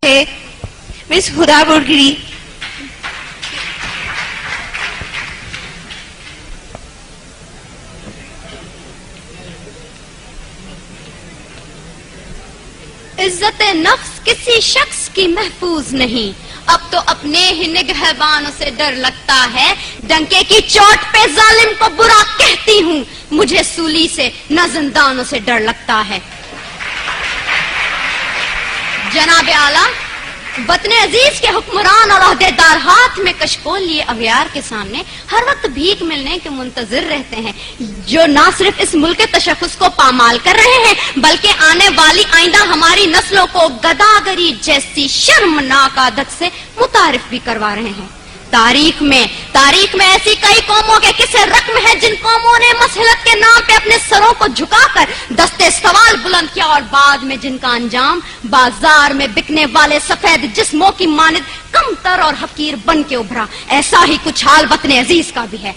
ہے مس ہدا بڑگری. عزت نفس کسی شخص کی محفوظ نہیں، اب تو اپنے ہی نگہبانوں سے ڈر لگتا ہے. ڈنکے کی چوٹ پہ ظالم کو برا کہتی ہوں، مجھے سولی سے نہ زندانوں سے ڈر لگتا ہے. جناب اعلیٰ، وطن عزیز کے حکمران اور عہدے دار ہاتھ میں کشکول لیے اغیار کے سامنے ہر وقت بھیک ملنے کے منتظر رہتے ہیں، جو نہ صرف اس ملک کے تشخص کو پامال کر رہے ہیں بلکہ آنے والی آئندہ ہماری نسلوں کو گداگری جیسی شرمناک عادت سے متعارف بھی کروا رہے ہیں. تاریخ میں ایسی کئی قوموں کے قصے رقم ہیں جن قوموں نے مسلط کے نام پہ اپنے سروں کو جھکا کر دستے سوال بلند کیا اور بعد میں جن کا انجام بازار میں بکنے والے سفید جسموں کی مانند کمتر اور حقیر بن کے ابھرا. ایسا ہی کچھ حال وطن عزیز کا بھی ہے.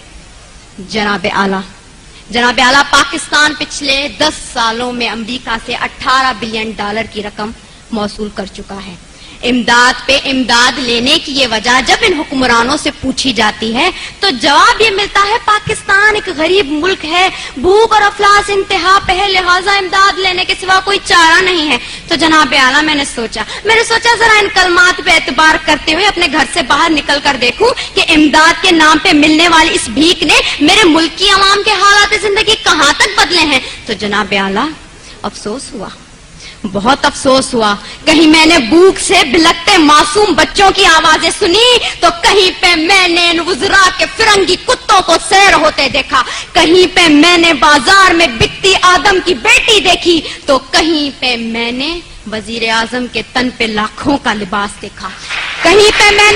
جناب اعلیٰ، پاکستان پچھلے 10 سالوں میں امریکہ سے $18 بلین کی رقم موصول کر چکا ہے. امداد پہ امداد لینے کی یہ وجہ جب ان حکمرانوں سے پوچھی جاتی ہے تو جواب یہ ملتا ہے پاکستان ایک غریب ملک ہے، بھوک اور افلاس انتہا پہ ہے، لہٰذا امداد لینے کے سوا کوئی چارہ نہیں ہے. تو جناب اعلیٰ، میں نے سوچا ذرا ان کلمات پہ اعتبار کرتے ہوئے اپنے گھر سے باہر نکل کر دیکھوں کہ امداد کے نام پہ ملنے والی اس بھیک نے میرے ملک کی عوام کے حالات زندگی کہاں تک بدلے ہیں. تو جناب اعلیٰ، بہت افسوس ہوا. کہیں میں نے بھوک سے بلکتے معصوم بچوں کی آوازیں سنی تو کہیں پہ میں نے ان وزراء کے فرنگی کتوں کو سیر ہوتے دیکھا، کہیں پہ میں نے بازار میں بکتی آدم کی بیٹی دیکھی تو کہیں پہ میں نے وزیر اعظم کے تن پہ لاکھوں کا لباس دیکھا، کہیں پہ میں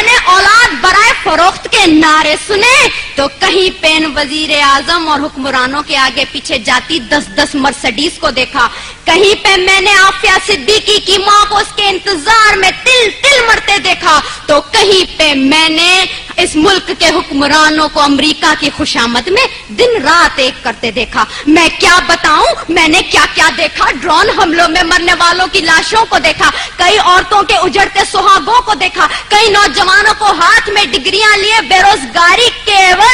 نے اولاد برائے فروخت کے نعرے سنے تو کہیں پہ وزیر اعظم اور حکمرانوں کے آگے پیچھے جاتی 10 مرسڈیز کو دیکھا، کہیں پہ میں نے عافیہ صدیقی کی ماں کو اس کے انتظار میں تل مرتے دیکھا تو کہیں پہ میں نے اس ملک کے حکمرانوں کو امریکہ کی خوشامد میں دن رات ایک کرتے دیکھا. میں کیا بتاؤں میں نے کیا کیا دیکھا. ڈرون حملوں میں مرنے والوں کی لاشوں کو دیکھا، کئی عورتوں کے اجڑتے سہاگوں کو دیکھا، کئی نوجوانوں کو ہاتھ میں ڈگریاں لیے بے روزگاری کے عوض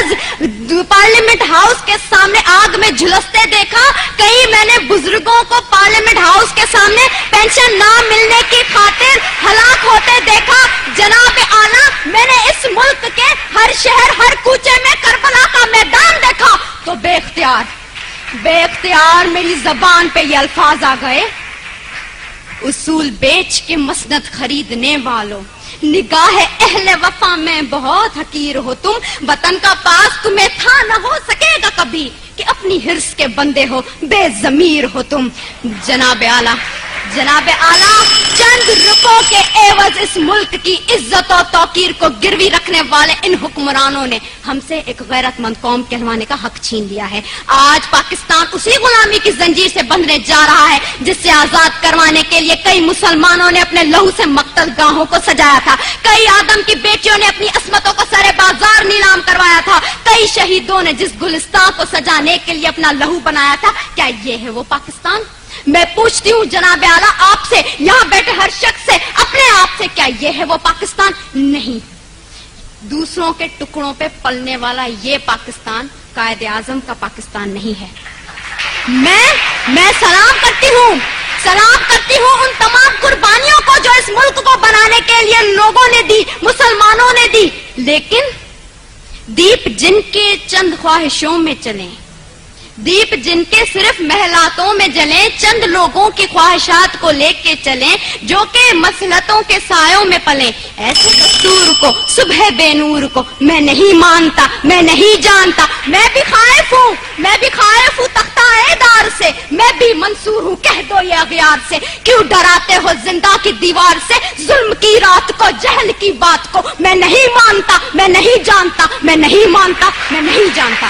پارلیمنٹ ہاؤس کے سامنے آگ میں جھلستے دیکھا، کئی میں نے بزرگوں کو پارلیمنٹ ہاؤس کے سامنے پینشن نہ ملنے کی خاطر ہلاک ہوتے دیکھا. جناب اعلیٰ، میں نے اس ملک کے ہر شہر ہر کوچے میں کربلا کا میدان دیکھا تو بے اختیار میری زبان پہ یہ الفاظ آ گئے: اصول بیچ کے مسند خریدنے والوں، نگاہ اہل وفا میں بہت حقیر ہو تم. وطن کا پاس تمہیں تھا نہ ہو سکے گا کبھی کہ اپنی حرص کے بندے ہو، بے ضمیر ہو تم. جناب اعلیٰ، چند روپوں کے عوض اس ملک کی عزت و توقیر کو گروی رکھنے والے ان حکمرانوں نے ہم سے ایک غیرت مند قوم کہلوانے کا حق چھین لیا ہے. آج پاکستان اسی غلامی کی زنجیر سے بندھنے جا رہا ہے جس سے آزاد کروانے کے لیے کئی مسلمانوں نے اپنے لہو سے مقتل گاہوں کو سجایا تھا، کئی آدم کی بیٹیوں نے اپنی عصمتوں کو سرے بازار نیلام کروایا تھا، کئی شہیدوں نے جس گلستان کو سجانے کے لیے اپنا لہو بنایا تھا. کیا یہ ہے وہ پاکستان؟ میں پوچھتی ہوں جناب اعلیٰ آپ سے، یہاں بیٹھے ہر شخص سے، اپنے آپ سے، کیا یہ ہے وہ پاکستان؟ نہیں. دوسروں کے ٹکڑوں پہ پلنے والا یہ پاکستان قائد اعظم کا پاکستان نہیں ہے. میں سلام کرتی ہوں ان تمام قربانیوں کو جو اس ملک کو بنانے کے لیے لوگوں نے دی، مسلمانوں نے دی، لیکن دیپ جن کے چند خواہشوں میں چلیں، دیپ جن کے صرف محلاتوں میں جلیں، چند لوگوں کی خواہشات کو لے کے چلیں جو کہ مصلحتوں کے سایوں میں پلیں، ایسے دستور کو، صبح بے نور کو میں نہیں مانتا، میں نہیں جانتا. میں بھی خائف ہوں تختہ دار سے، میں بھی منصور ہوں کہہ دو یہ اغیار سے. کیوں ڈراتے ہو زندہ کی دیوار سے، ظلم کی رات کو، جہل کی بات کو؟ میں نہیں مانتا، میں نہیں جانتا، میں نہیں مانتا، میں نہیں جانتا.